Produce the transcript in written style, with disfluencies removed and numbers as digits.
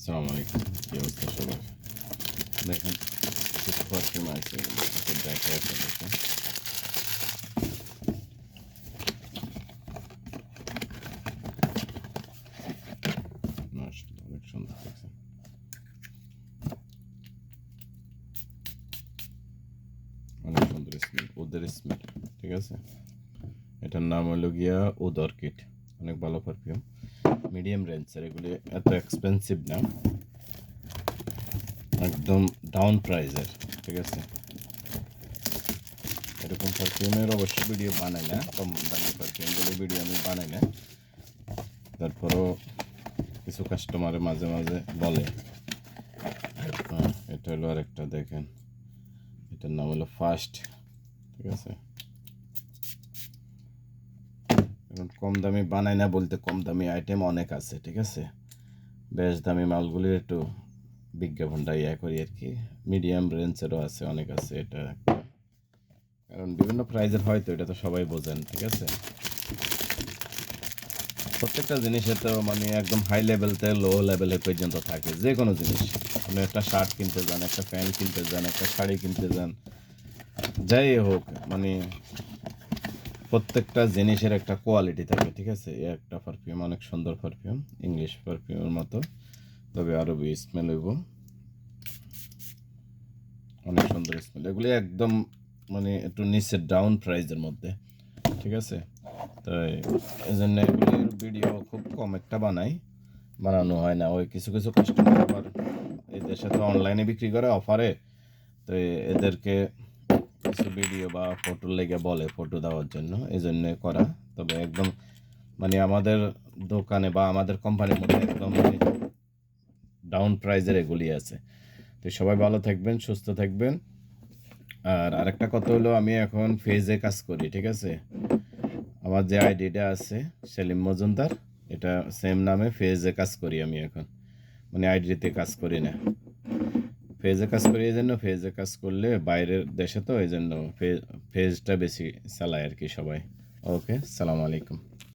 আসসালামু আলাইকুম। কি অবস্থা সবার? দেখেন কিছু পারফিউম আছে, একটু দেখাই আপনাদেরকে। মাশাআল্লাহ, অনেক সুন্দর দেখছেন। অনেক সুন্দর স্মেল, ওদের স্মেল। ঠিক আছে, এটার নাম হলো গিয়া ওদ অর্কিড। অনেক ভালো পারফিউম, মিডিয়াম রেঞ্জের। এগুলি এত এক্সপেন্সিভ না, একদম ডাউন প্রাইজের। ঠিক আছে, এরকম পারফিউমের অবশ্য ভিডিও বানাই না, কম দামি পারফিউমগুলো ভিডিও আমি বানাই না। তারপরও কিছু কাস্টমারে মাঝে মাঝে বলে। এটা হলো আরেকটা, দেখেন এটার নাম হলো ফার্স্ট। ঠিক আছে, এখন কম দামি বানাই না বলতে কম দামি আইটেম অনেক আছে। ঠিক আছে, বেশ দামি মালগুলির একটু বিজ্ঞাপনটা করি আর কি। মিডিয়াম রেঞ্জেরও আছে, অনেক আছে। এটা কারণ বিভিন্ন প্রাইজের হয়তো, এটা তো সবাই বোঝেন। ঠিক আছে, প্রত্যেকটা জিনিসে তো মানে একদম হাই লেভেল থেকে লো লেভেলের পর্যন্ত থাকে। যে কোনো জিনিস, আপনি একটা শার্ট কিনতে যান, একটা প্যান্ট কিনতে যান, একটা শাড়ি কিনতে যান, যাই হোক, মানে প্রত্যেকটা জিনিসের একটা কোয়ালিটি থাকে। ঠিক আছে, একটা পারফিউম অনেক সুন্দর পারফিউম, ইংলিশ পারফিউমের মতো, তবে আরবি স্মেল হইব। অনেক সুন্দর স্মেল, এগুলি একদম মানে একটু নিচের ডাউন প্রাইজের মধ্যে। ঠিক আছে, তাই এই জন্য এগুলির ভিডিও খুব কম একটা বানানো হয় না। ওই কিছু কিছু কাস্টমার আবার এই দেশে তো অনলাইনে বিক্রি করে অফারে, তো এদেরকে কিছু ভিডিও বা ফটো লেগে বলে, ফটো দেওয়ার জন্য, এই জন্যে করা। তবে একদম মানে আমাদের দোকানে বা আমাদের কোম্পানির মধ্যে একদম মানে ডাউন প্রাইজের এগুলি আছে। তো সবাই ভালো থাকবেন, সুস্থ থাকবেন। আর আরেকটা কথা হলো, আমি এখন ফেজে কাজ করি। ঠিক আছে, আমার যে আইডিটা আছে সেলিম মজুমদার, এটা সেম নামে ফেজে কাজ করি আমি এখন। মানে আইডিতে কাজ করি না, ফেজে কাজ করি। এই জন্য ফেজে কাজ করলে বাইরের দেশে তো, এই জন্য ফেজটা বেশি চালায় আর কি সবাই। ওকে, সালাম আলাইকুম।